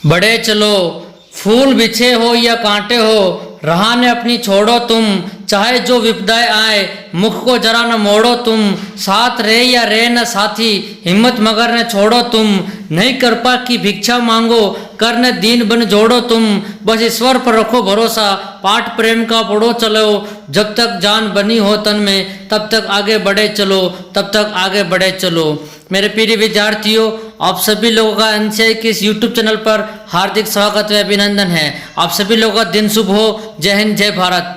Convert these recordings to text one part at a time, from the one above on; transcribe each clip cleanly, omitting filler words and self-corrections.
बड़े चलो, फूल बिछे हो या कांटे हो, राह ने अपनी छोड़ो तुम, चाहे जो विपदाएं आए, मुख को जरा न मोड़ो तुम, साथ रहे या रहे न साथी, हिम्मत मगर न छोड़ो तुम, नहीं कृपा की भिक्षा मांगो, कर न दीन बन जोड़ो तुम, बस ईश्वर पर रखो भरोसा, पाठ प्रेम का पढ़ो चलो, जब तक जान बनी हो तन में, तब तक आगे बढ़े चलो, तब तक आगे बढ़े चलो। मेरे प्रिय विद्यार्थियों, आप सभी लोगों का एनसीआई के इस यूट्यूब चैनल पर हार्दिक स्वागत व अभिनंदन है। आप सभी लोगों का दिन शुभ हो। जय हिंद, जय Bharat.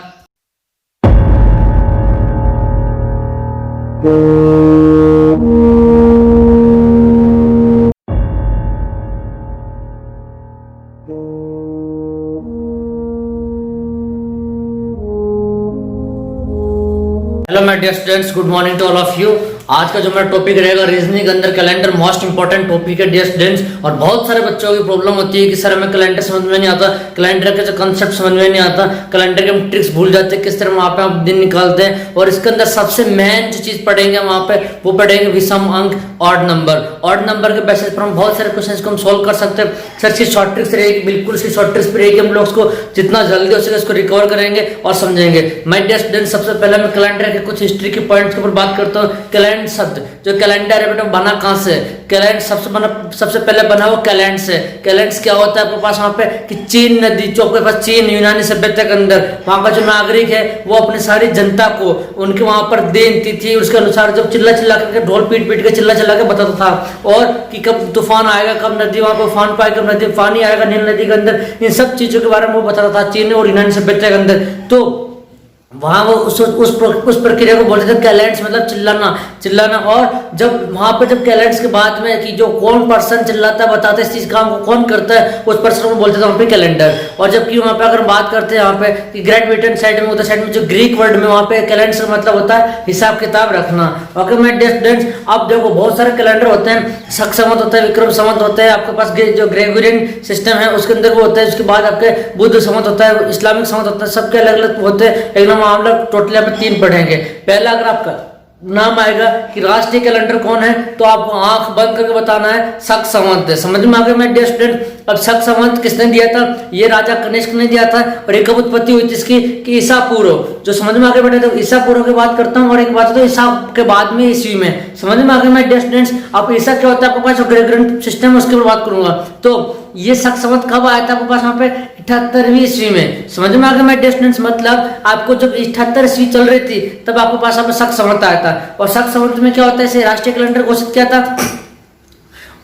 Hello my dear students, good morning to all of you. आज का जो मेरा टॉपिक रहेगा रीजनिंग के अंदर कैलेंडर, मोस्ट इंपॉर्टेंट टॉपिक है डियर स्टूडेंट्स। और बहुत सारे बच्चों की प्रॉब्लम होती है कि सर हमें कैलेंडर समझ में नहीं आता, कैलेंडर के जो कंसेप्ट समझ में नहीं आता, कैलेंडर के हम ट्रिक्स भूल जाते हैं, किस तरह वहाँ पे हम दिन निकालते हैं। और इसके अंदर सबसे मेन जो चीज पढ़ेंगे वहाँ पे वो पढ़ेंगे विषम अंक, ऑड नंबर। ऑड नंबर के बेसिस पर हम बहुत सारे क्वेश्चन को हम सोल्व कर सकते हैं। सर इसकी शॉर्ट ट्रिक्स रहेगी, बिल्कुल इसकी शॉर्ट ट्रिक्स रहेगी, हम लोग उसको जितना जल्दी हो सके उसको रिकवर करेंगे और समझेंगे। माय डियर स्टूडेंट्स, सबसे पहले मैं कैलेंडर के कुछ हिस्ट्री के पॉइंट्स के ऊपर बात करता हूँ। कैलेंडर शब्द, जो कैलेंडर है बेटा बना कहां से? कैलेंडर सबसे पहले बना वो कैलेंडर से। कैलेंडर क्या होता है आपके पास वहां पे कि चीन नदी, जो आपके पास चीन यूनानी सभ्यता के अंदर वहां का जो नागरिक है वो अपनी सारी जनता को उनके वहां पर दिन तिथि उसके अनुसार जब चिल्ला चिल्ला करके ढोल पीट पीट के चिल्ला चिल्ला के बताता था, और कि कब तूफान आएगा, कब नदी वहां पर उफान पाएगा, कब नदी पानी आएगा नील नदी के अंदर, इन सब चीजों के बारे में वो बताता था चीन और यूनानी सभ्यता के अंदर। तो वहां वो उस प्रक्रिया को बोलते थे कैलेंडर्स, मतलब चिल्लाना। और जब वहां पर जब कैलेंडर्स के बाद में कि जो कौन पर्सन चिल्लाता है, बताता है इस चीज काम को कौन करता है, उस पर्सन को बोलते थे वहां पे कैलेंडर। और जबकि वहां पे अगर बात करते हैं यहाँ पे कि ग्रेट ब्रिटेन साइड में, उधर साइड में जो ग्रीक वर्ड में वहां पे कैलेंडर का मतलब होता है हिसाब किताब रखना। ओके माय डियर स्टूडेंट्स, अब देखो बहुत सारे कैलेंडर होते हैं, शक संवत होता है, विक्रम संवत होता है, आपके पास जो ग्रेगोरियन सिस्टम है उसके अंदर वो होता है, उसके बाद आपके बुद्ध संवत होता है, इस्लामिक संवत होता है, सबके अलग अलग होते हैं। लेकिन हम लोग टोटल यहाँ पे 3 पढ़ेंगे। पहला अगर आपका नाम आएगा कि राष्ट्रीय कैलेंडर कौन है, तो आपको आंख बंद करके बताना है शक संवत है। समझ में आ गया मेरे डियर स्टूडेंट? अब शक संवत किसने दिया था? ये राजा कनिष्क ने दिया था। और एक कब उत्पत्ति हुई थी इसकी कि ईसा पूर्व, जो समझ में आ गया बेटा, तो ईसा पूर्व की बात करता हूँ और एक बात तो ईसा के बाद में ईस्वी में। समझ में आ गया मेरे डियर स्टूडेंट्स? अब ईसा क्या होता है आपके पास, जो ग्रेगोरियन सिस्टम है उसके ऊपर बात करूंगा। तो ये शक संवत कब आया था आपके पास वहां पे? 78वीं ईस्वी में। समझ में आ गया मेरे डियर स्टूडेंट्स? मतलब आपको जब 78 ईस्वी चल रही थी तब आपके पास यहाँ पे शक संवत आया था। और शक संवत में क्या होता है, इसे राष्ट्रीय कैलेंडर घोषित किया था।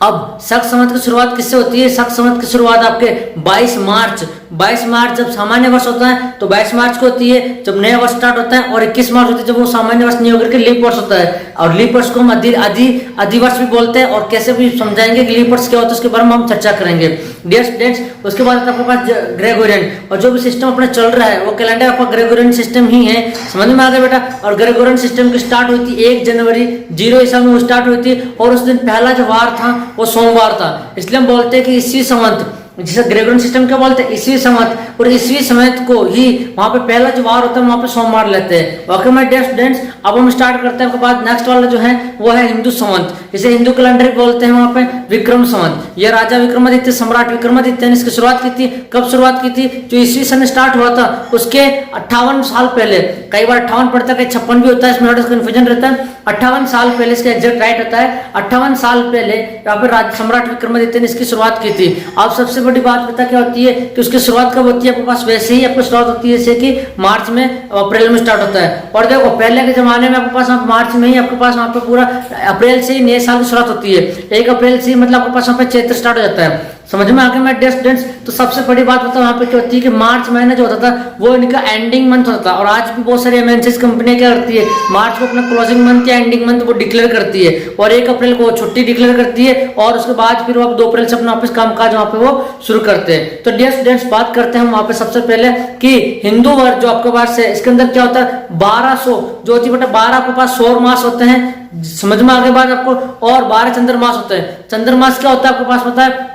अब शक संवत की शुरुआत किससे होती है? शक संवत की शुरुआत आपके 22 मार्च जब सामान्य वर्ष होता है तो 22 मार्च को होती है जब नया वर्ष स्टार्ट होता है, और 21 मार्च होती है जब वो सामान्य वर्ष नहीं होकर के लीप वर्ष होता है। और लीप वर्ष को हम अधिवर्ष भी बोलते हैं, और कैसे भी समझाएंगे कि लीप वर्ष क्या होता है उसके बारे में हम चर्चा करेंगे डियर स्टूडेंट्स। उसके बाद आपके पास ग्रेगोरियन, और जो भी सिस्टम अपना चल रहा है वो कैलेंडर आपका ग्रेगोरियन सिस्टम ही है। समझ में आ गया बेटा? और ग्रेगोरियन सिस्टम की स्टार्ट हुई थी 1 जनवरी 0 ईसा में वो स्टार्ट हुई थी, और उस दिन पहला जो वार था वो सोमवार था। इसलिए हम बोलते हैं कि ईस्वी संवत, जिसे ग्रेगोरियन सिस्टम क्या बोलते हैं, ईस्वी संवत। और ईस्वी संवत को ही वहां पे पहला जो वार होता है वहां पे सोमवार लेते हैं। ओके माय डियर स्टूडेंट्स, अब हम स्टार्ट करते हैं। आपके बाद नेक्स्ट वाला जो है वो है हिंदू संवत, जिसे हिंदू कैलेंडर बोलते हैं वहां पे विक्रम संवत। ये राजा विक्रमादित्य, सम्राट विक्रमादित्य ने इसकी शुरुआत की थी। कब शुरुआत की थी? जो ईस्वी सन स्टार्ट हुआ था उसके 58 साल पहले, कई बार 58 पड़ता है, कई 56 भी होता है, इसमें कंफ्यूजन रहता है। 58 साल पहले, इसका एग्जैक्ट राइट होता है 58 साल पहले यहाँ पे सम्राट विक्रमादित्य ने इसकी शुरुआत की थी। अब सबसे बड़ी बात पता क्या होती है कि उसकी शुरुआत कब होती है आपके पास? वैसे ही आपको शुरुआत होती है जैसे कि मार्च में, अप्रैल में स्टार्ट होता है। और देखो पहले के जमाने में आपके पास मार्च में ही आपके पास वहां पे पूरा अप्रैल से ही नए साल की शुरुआत होती है। 1 अप्रैल से मतलब आपके पास वहां पे चैत्र स्टार्ट हो जाता है। समझ में आ गया मेरे डियर स्टूडेंट्स? तो सबसे बड़ी बात बताओ वहां पे क्या होती है कि मार्च महीना जो होता था वो इनका एंडिंग मंथ होता था। और आज भी बहुत सारी एमएनसीज कंपनियां क्या करती है, मार्च को अपना क्लोजिंग मंथ या एंडिंग मंथ वो डिक्लेयर करती है, और 1 अप्रैल को छुट्टी डिक्लेयर करती है, और उसके बाद फिर वो 2 अप्रैल से अपना ऑफिस कामकाज वहां पे वो शुरू करते हैं। तो डियर स्टूडेंट्स, बात करते हैं हम वहां पे सबसे पहले कि हिंदू वर्ष जो आपके पास है इसके अंदर क्या होता है, 1200 जो होती है बेटा, 12 आपके पास सौर मास होते हैं। समझ में आगे बात आपको? और 12 चंद्रमास होते हैं। चंद्रमास क्या होता है आपके पास पता है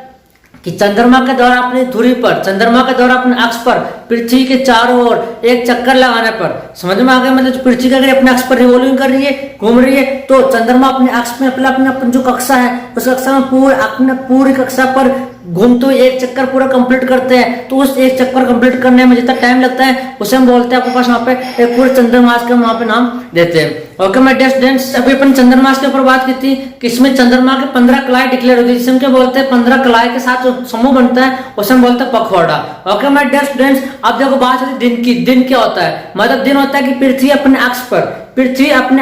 कि चंद्रमा के द्वारा अपनी धुरी पर, चंद्रमा के द्वारा अपने अक्ष पर पृथ्वी के चारों ओर एक चक्कर लगाने पर, समझ में आ गया? मतलब पृथ्वी का अगर अपने अक्ष पर रिवॉल्विंग कर रही है, घूम रही है, तो चंद्रमा अपने अक्ष में अपना जो कक्षा है उस कक्षा में पूरी कक्षा पर घूमते हुए एक चक्कर पूरा कंप्लीट करते हैं, तो उस एक चक्कर कंप्लीट करने में जितना टाइम लगता है उसे हम बोलते हैं आपके पास वहाँ पे एक पूरे चंद्रमास का वहाँ पे नाम देते हैं। ओके माय डियर स्टूडेंट्स, अभी अपन चंद्रमास के ऊपर बात की थी कि इसमें चंद्रमा के 15 कलाएं डिक्लेयर होती है, जिसे हम क्या बोलते हैं 15 कलाएं के साथ जो समूह बनता है उसे हम बोलते हैं पखवाड़ा। ओके माय डियर स्टूडेंट्स, अब देखो बात होती है दिन की। दिन क्या होता है? मतलब दिन होता है कि पृथ्वी अपने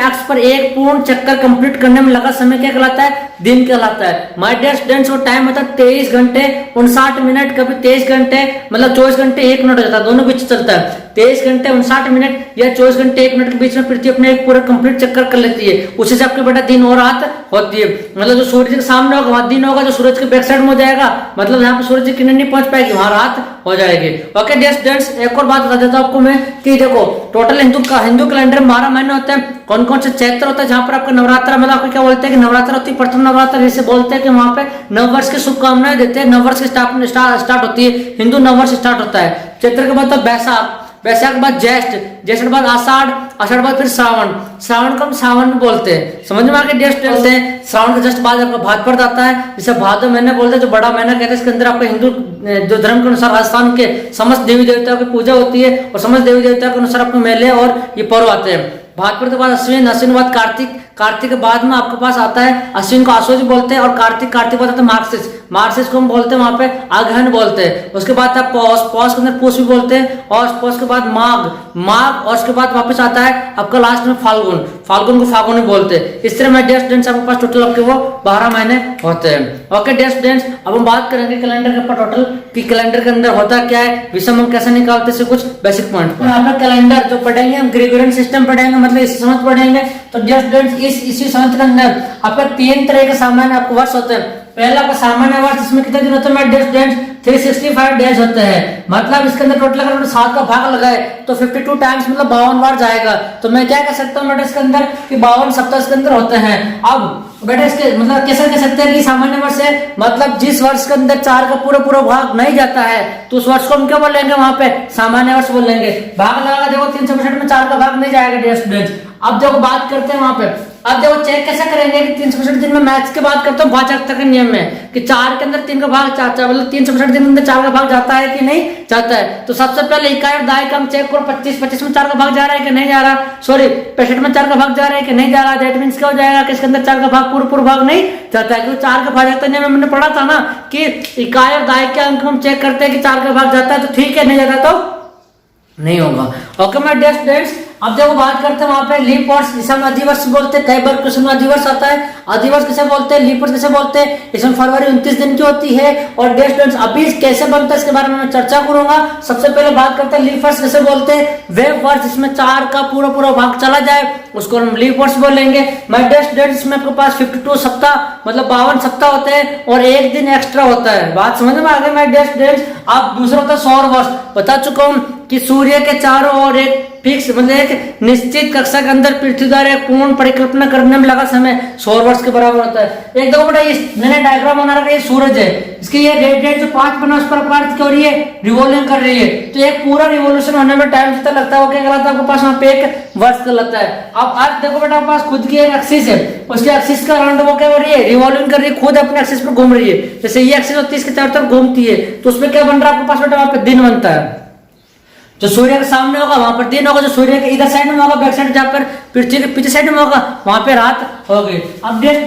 अक्ष पर एक पूर्ण चक्कर कंप्लीट करने में लगा समय क्या कहलाता है? दिन कहलाता है। माय डियर स्टूडेंट्स, वो टाइम होता है 23 घंटे 59 मिनट, कभी 23 घंटे मतलब 24 घंटे 1 मिनट हो जाता है, दोनों बीच चलता है। 23 घंटे 59 मिनट या 24 घंटे 1 मिनट के बीच में पृथ्वी अपने एक पूरा कंप्लीट चक्कर कर लेती है। उसी से आपके बेटा दिन और रात होती है। मतलब जो सूर्य के सामने होगा वहां दिन होगा, जो सूरज के बैक साइड में हो जाएगा मतलब यहाँ पे सूरज की किरण नहीं पहुंच पाएगी, वहां रात हो जाएगी। ओके डियर स्टूडेंट्स, एक और बात बता देता हूं आपको मैं कि देखो टोटल हिंदू कैलेंडर में 12 महीने होते हैं। कौन कौन से चैत्र होता है जहां पर आपका नवरात्र, मतलब आपको क्या बोलते हैं कि नवरात्र होती है, प्रथम नवरात्र जिसे बोलते हैं कि वहां पे नववर्ष की शुभकामनाएं देते हैं। नववर्ष की स्टार्ट होती है, हिंदू नववर्ष स्टार्ट होता है। चैत्र के बाद बैसाख, बैसाख के बाद ज्येष्ठ, ज्येष्ठ के बाद आषाढ़, आषाढ़ के बाद फिर श्रावण, श्रावण को हम सावन में बोलते हैं। समझ में आके डेस्ट बोलते हैं। श्रावण के जस्ट बाद आपका भाद्रपद आता है, जिसे भादो महीने बोलते हैं, जो बड़ा महीना कहते हैं। इसके अंदर आपका हिंदू जो धर्म के अनुसार राजस्थान के समस्त देवी देवताओं की पूजा होती है और समस्त देवी देवताओं के अनुसार आपको मेले और ये पर्व आते हैं। भाद्रपद के बाद अश्विन, अश्विन के बाद कार्तिक, कार्तिक के बाद में आपके पास आता है अश्विन को आश्वज बोलते हैं और कार्तिक, कार्तिक बाद आता है मार्गशीर्ष, मार्गशीर्ष को हम बोलते हैं वहां पे अगहन बोलते हैं। उसके बाद आप पौष, पौष के अंदर पुष भी बोलते हैं और पौष के बाद माघ, माघ और उसके बाद वापस आता है आपका लास्ट में फाल्गुन, फाल्गुन को फागुन बोलते हैं। इस तरह में डियर स्टूडेंट्स आपके पास टोटल आपके वो 12 महीने होते हैं। ओके डियर स्टूडेंट्स, अब हम बात करेंगे कैलेंडर के ऊपर टोटल कि कैलेंडर के अंदर होता क्या है, विषम हम कैसे निकालते हैं, कुछ बेसिक पॉइंट। आपका कैलेंडर जो पढ़ेंगे हम ग्रेगोरियन सिस्टम पढ़ेंगे, मतलब इसी समय पढ़ेंगे। तो डियर स्टूडेंट्स इसी समय के अंदर आपका 3 तरह के सामान्य आपको वर्ष होते हैं। पहला का सामान्य वर्ष, इसमें कितने दिन होते हैं डियर स्टूडेंट्स? 365 डेज होते हैं। मतलब इसके अंदर टोटल अगर 7 का भाग लगाए तो 52 टाइम्स मतलब 52 बार जाएगा। तो मैं क्या कह सकता हूँ बेटा इसके अंदर कि 52 सप्ताह इसके अंदर होते हैं। अब बेटा इसके मतलब कैसे कह सकते हैं कि सामान्य वर्ष है, मतलब जिस वर्ष के अंदर 4 का पूरा भाग नहीं जाता है तो उस वर्ष को हम क्या बोलेंगे? वहां पे सामान्य वर्ष बोलेंगे। भाग लगा देखो 365 में 4 का भाग नहीं जाएगा डियर स्टूडेंट्स। अब देखो बात करते हैं वहां पे, अब देखो चेक कैसे करेंगे कि 365 दिन में मैथ्स की बात करता हूँ भाजकता के नियम में कि 4 के अंदर 3 का भाग मतलब 365 दिन के अंदर 4 का भाग जाता है कि नहीं जाता है। तो सबसे पहले इकाई और दाई का हम चेक करो। 25 में 4 का भाग जा रहा है कि नहीं जा रहा, सॉरी 65 में 4 का भाग जा रहा है कि नहीं जा रहा। दैट मींस क्या हो जाएगा कि इसके अंदर 4 का भाग पूरा भाग नहीं जाता है, क्योंकि 4 का भाग जाता है। हमने पढ़ा था ना कि इकाई और दाई के अंक हम चेक करते हैं कि 4 का भाग जाता है तो ठीक है, नहीं जाता तो नहीं होगा। ओके माय डियर स्टूडेंट्स, अब देखो बात करते हैं वहां पे लीप वर्ष, जिसे हम अधिवर्ष बोलते हैं। कई बार क्वेश्चन में अधिवर्ष आता है, अधिवर्ष किसे बोलते हैं, लीप वर्ष किसे बोलते हैं। इसमें फरवरी 29 दिन की होती है। और डियर स्टूडेंट्स अभी कैसे बनता है इसके बारे में मैं चर्चा करूंगा। सबसे पहले बात करते हैं लीप वर्ष किसे बोलते हैं। वे वर्ष जिसमें 4 का पूरा भाग चला जाए उसको हम लीप वर्ष बोलेंगे। माय डियर स्टूडेंट्स, इसमें आपके पास 52 सप्ताह मतलब 52 सप्ताह होते हैं और एक दिन एक्स्ट्रा होता है। बात समझ में आ गई माय डियर स्टूडेंट्स। अब दूसरा होता है सौर वर्ष। बता चुका हूं कि सूर्य के चारों ओर एक फिक्स मतलब एक निश्चित कक्षा के अंदर पृथ्वी द्वारा एक पूर्ण परिकल्पना करने में लगा समय सौर वर्ष के बराबर होता है। एक देखो बेटा मैंने डायग्राम बना रखा है, ये सूरज है, इसकी ये रेडियस जो 5 बना उस पर अर्थ क्या हो रही है, रिवॉल्विंग कर रही है। तो एक पूरा रिवॉल्यूशन होने में टाइम जितना लगता है वो क्या कहलाता है आपके पास वहां पे एक वर्ष कहलाता है। अब अर्थ देखो बेटा आपके पास खुद की एक एक्सिस है, उसके एक्सिस का राउंड वो क्या हो रही है, रिवॉल्विंग कर रही है, खुद अपने एक्सिस पर घूम रही है। जैसे ये एक्सिस होती है इसके चारों तरफ घूमती है तो उसमें क्या बन रहा है आपके पास बेटा वहां पे दिन बनता है। जो सूर्य के सामने होगा वहां पर दिन होगा, जो सूर्य के इधर साइड में होगा बैक साइड जहां पर पृथ्वी के पीछे साइड में होगा वहां पे रात होगी। अब डेट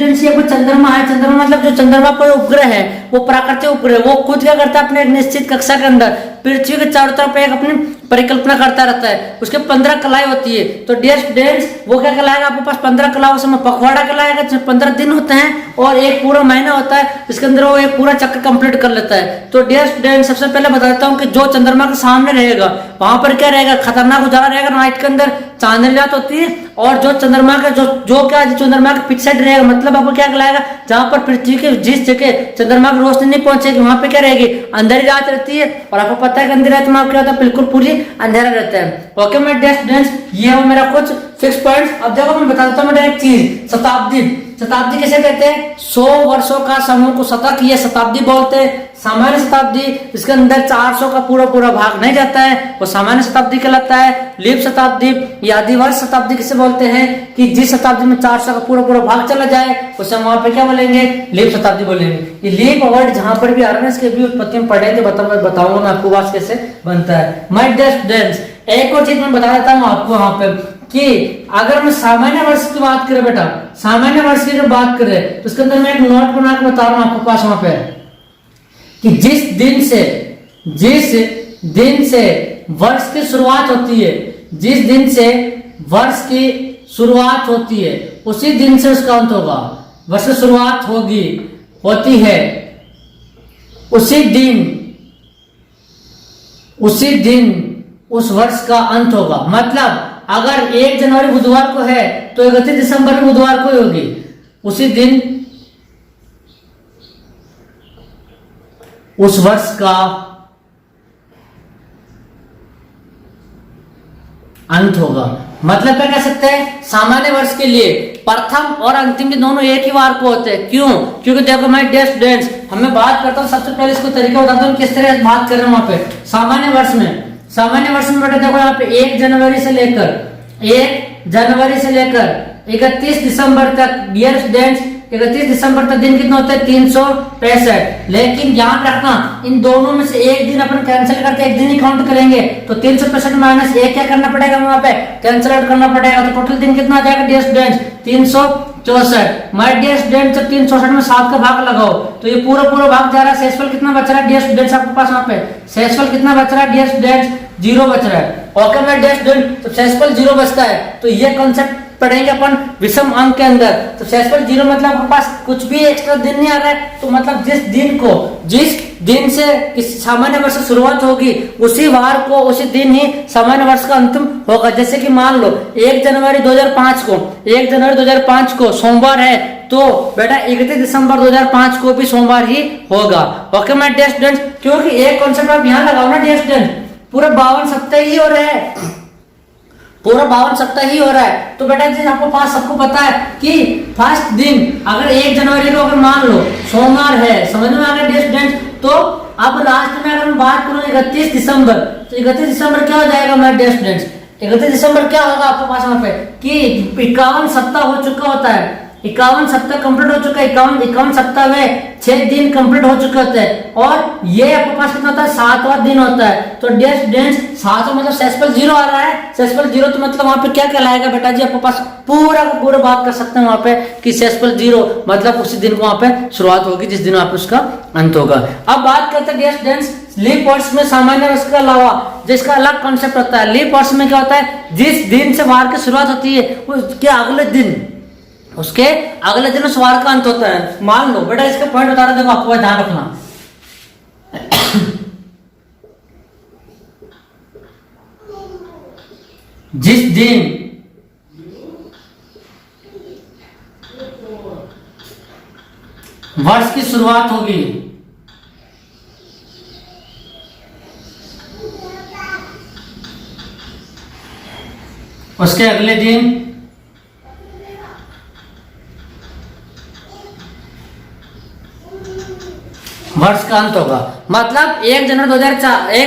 चंद्रमा है, चंद्रमा मतलब जो चंद्रमा पर उपग्रह है वो प्राकृतिक उपग्रह, वो खुद क्या करता है अपने एक निश्चित कक्षा के अंदर पृथ्वी के चारों तरफ एक अपनी परिकल्पना करता रहता है। उसके 15 कलाएं होती है। तो डियर स्टूडेंट्स वो क्या कहलाएगा आपके पास 15 कलाओं से पखवाड़ा कहलाएगा, जिसमें 15 दिन होते हैं और एक पूरा महीना होता है जिसके अंदर वो एक पूरा चक्कर कंप्लीट कर लेता है। तो डियर स्टूडेंट्स सबसे पहले बता देता हूँ कि जो चंद्रमा के सामने रहेगा वहां पर क्या रहेगा, खतरनाक उजाला रहेगा नाइट के अंदर, चांदनी रात होती है। और जो चंद्रमा का जो क्या चंद्रमा के पीछे साइड रहेगा मतलब आपको क्या कहलाएगा, जहां पर पृथ्वी के जिस जगह चंद्रमा की रोशनी नहीं पहुंचेगी वहां पे क्या रहेगी, अंधेरी रात रहती है। और आपको पता है कि अंधेरी रात में क्या होता है, बिल्कुल पूरी अंधेरा रहता है। ओके माय डियर स्टूडेंट्स, ये हो मेरा कुछ फिक्स पॉइंट्स। अब देखो मैं बता देता हूँ मेरा एक चीज, शताब्दी शताब्दी किसे कहते हैं? 100 वर्षों का समूह को शतक या शताब्दी बोलते हैं। सामान्य शताब्दी इसके अंदर 400 का पूरा पूरा भाग नहीं जाता है, वो सामान्य शताब्दी कहलाता है। लीप शताब्दी या अधिवर्ष शताब्दी किसे बोलते हैं? कि जिस शताब्दी में 400 का पूरा पूरा भाग चला जाए उसे हम वहां पे क्या बोलेंगे? लीप शताब्दी बोलेंगे। ये लीप वर्ड जहां पर भी आ रहा है इसके भी उत्पत्ति में पढ़ेंगे, बताऊंगा मैं आपको बात कैसे बनता है। माय डियर स्टूडेंट्स, एक और चीज मैं बता देता हूँ आपको वहां पे कि अगर मैं सामान्य वर्ष की बात करें बेटा, सामान्य वर्ष की जब बात करें तो उसके अंदर मैं एक नोट बना के बता रहा हूं आपके पास वहां पे कि जिस दिन से वर्ष की शुरुआत होती है, जिस दिन से वर्ष की शुरुआत होती है उसी दिन से उसका अंत होगा। वर्ष की शुरुआत होती है उसी दिन उस वर्ष का अंत होगा। मतलब अगर 1 जनवरी बुधवार को है तो 31 दिसंबर बुधवार को ही होगी, उसी दिन उस वर्ष का अंत होगा। मतलब क्या कह सकते हैं? सामान्य वर्ष के लिए प्रथम और अंतिम के दोनों एक ही वार को होते हैं। क्यों? क्योंकि देखो मैं डियर स्टूडेंट्स, हमें बात करता हूं, सबसे पहले इसको तरीका बताता हूं किस तरह बात कर रहे हैं वहां पे। सामान्य वर्ष में बेटा देखो यहाँ पे 1 जनवरी से लेकर 31 दिसंबर तक, डियर स्टूडेंट्स 31 दिसंबर तक दिन कितना होता है? 365। लेकिन ध्यान रखना इन दोनों में से एक दिन अपन कैंसिल करके एक दिन ही काउंट करेंगे, तो 365 माइनस 1 क्या करना पड़ेगा? वहां पे कैंसिल आउट करना पड़ेगा। तो टोटल दिन कितना आ जाएगा dear students? 364। My dear students, जब 364 में 7 का भाग लगाओ तो ये पूरा भाग जा रहा है। शेषफल कितना बच रहा है डियर स्टूडेंट्स आपके पास? वहां पे शेषफल कितना बच रहा है डियर स्टूडेंट्स? 0 बच रहा है। ओके माय डियर स्टूडेंट, तो शेषफल 0 बचता है तो ये कॉन्सेप्ट पढ़ेंगे अपन विषम अंक के अंदर। तो शेषफल 0 मतलब आपके पास कुछ भी एक्स्ट्रा दिन नहीं आ रहा है, तो मतलब जिस दिन से इस सामान्य वर्ष की शुरुआत होगी उसी वार को, उसी दिन ही सामान्य वर्ष का अंतिम होगा। जैसे कि मान लो 1 जनवरी 2005 को सोमवार है तो बेटा 31 दिसंबर 2005 को भी सोमवार ही होगा। ओके माय डियर स्टूडेंट्स, क्योंकि एक कॉन्सेप्ट आप ध्यान लगाओ ना डियर स्टूडेंट, पूरा 52 सप्ताह ही हो रहे हैं, पूरा 52 सप्ताह ही हो रहा है। तो बेटा जी आपको पास सबको पता है कि फर्स्ट दिन अगर 1 जनवरी को अगर मान लो सोमवार है, समझ में आ गया डियर स्टूडेंट्स? तो अब लास्ट में अगर मैं बात करूं 31 दिसंबर, तो 31 दिसंबर क्या हो जाएगा मेरे डियर स्टूडेंट्स? 31 दिसंबर क्या होगा आपके पास वहां पे कि 51 सप्ताह हो चुका होता है, 51 सप्ताह कंप्लीट हो चुका है। 51 सप्ताह में 6 दिन कंप्लीट हो चुके होते हैं और ये आपके पास कितना होता है? 7वां दिन होता है। तो डियर स्टूडेंट्स 7वां मतलब शेषफल 0 आ रहा है। शेषफल 0 तो मतलब वहां पे क्या कहलाएगा बेटा जी? आपके पास पूरा बात कर सकते हैं वहां पे कि शेषफल 0 मतलब उसी दिन को वहां पे शुरुआत होगी जिस दिन वहां पे उसका अंत होगा। अब बात करते हैं डियर स्टूडेंट्स लीप वर्ष में सामान्य वर्ष के अलावा जिसका अलग कॉन्सेप्ट होता है। लीप वर्ष में क्या होता है? जिस दिन से वार की शुरुआत होती है उसके अगले दिन उस वार का अंत होता है। मान लो बेटा इसका पॉइंट बता रहा, देखो आपको ध्यान रखना। जिस दिन वर्ष की शुरुआत होगी उसके अगले दिन वर्ष का अंत होगा। मतलब 1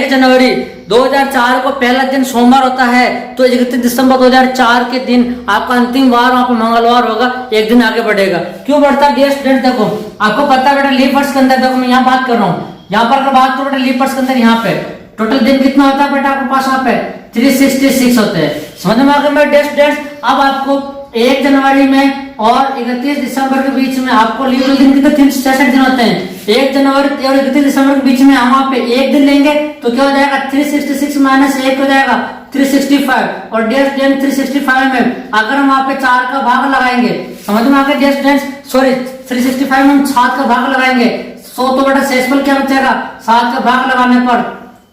जनवरी 2004 को पहला दिन सोमवार होता है तो 31 दिसंबर 2004 के दिन आपका अंतिम वार वहां पर मंगलवार होगा, एक दिन आगे बढ़ेगा। क्यों बढ़ता है डियर स्टूडेंट? देखो आपको पता है बेटा लीप वर्ष के अंदर, देखो मैं यहाँ बात कर रहा हूँ, यहाँ पर अगर बात करो बेटा लीप वर्ष के अंदर यहाँ पे टोटल दिन कितना होता है बेटा आपके पास? वहां पे 366 होते हैं। समझ में आ गया मेरे डियर स्टूडेंट्स? अब आपको 1 जनवरी में और 31 दिसंबर के बीच में आपको लीप दिन कितने 366 दिन होते हैं। 1 जनवरी और 31 दिसंबर के बीच में हम वहां पे एक दिन लेंगे तो क्या हो जाएगा? 366 माइनस 1 हो जाएगा 365। और डियर स्टूडेंट 365 में अगर हम वहां पे 4 का भाग लगाएंगे, समझ में आ गया डियर स्टूडेंट्स? सॉरी 365 में हम 7 का भाग लगाएंगे तो बेटा शेषफल क्या बचेगा? 7 का भाग लगाने पर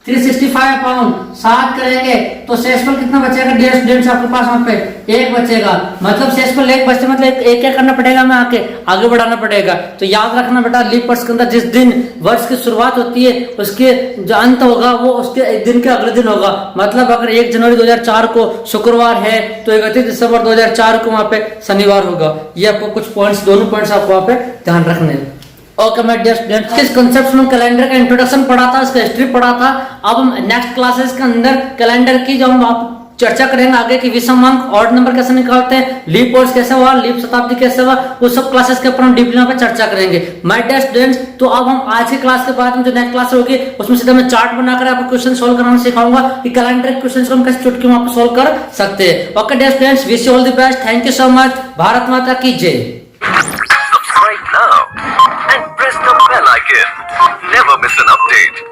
365 पाउंड 7 करेंगे तो शेषफल कितना बचेगा डियर स्टूडेंट्स आपके पास वहां पे 1 बचेगा। मतलब शेषफल 1 बचते मतलब एक क्या करना पड़ेगा, हमें आगे बढ़ाना पड़ेगा। तो याद रखना बेटा, लीप वर्ष के अंदर जिस दिन वर्ष की शुरुआत होती है उसके जो अंत होगा वो उसके एक दिन के अगले दिन होगा। मतलब अगर 1 जनवरी 2004 को शुक्रवार है तो 31 दिसंबर 2004 को वहां पे शनिवार होगा। ये आपको कुछ पॉइंट्स, दोनों पॉइंट्स आपको वहां पे ध्यान रखने हैं। ओके माय डियर स्टूडेंट्स, किस कॉन्सेप्ट में कैलेंडर का इंट्रोडक्शन पढ़ा था, इसका हिस्ट्री पढ़ा था। अब हम नेक्स्ट क्लासेस के अंदर कैलेंडर की जो हम आप चर्चा करेंगे आगे की विषमांक, ऑड नंबर कैसे निकालते हैं, लीप वर्ष कैसे हुआ, लीप शताब्दी कैसे हुआ, वो सब क्लासेस के ऊपर हम डीपली पे चर्चा करेंगे माय डियर स्टूडेंट्स। तो अब हम आज की क्लास के बाद में जो नेक्स्ट क्लास होगी उसमें सीधा मैं चार्ट बनाकर आपको क्वेश्चन सोल्व कराना सिखाऊंगा कि कैलेंडर के क्वेश्चंस को हम कैसे चुटकी में सोल्व कर सकते हैं। Okay dear students, wish you all the best, thank you so much, Bharat माता की जय। Subscribe now and press the bell icon. Never miss an update.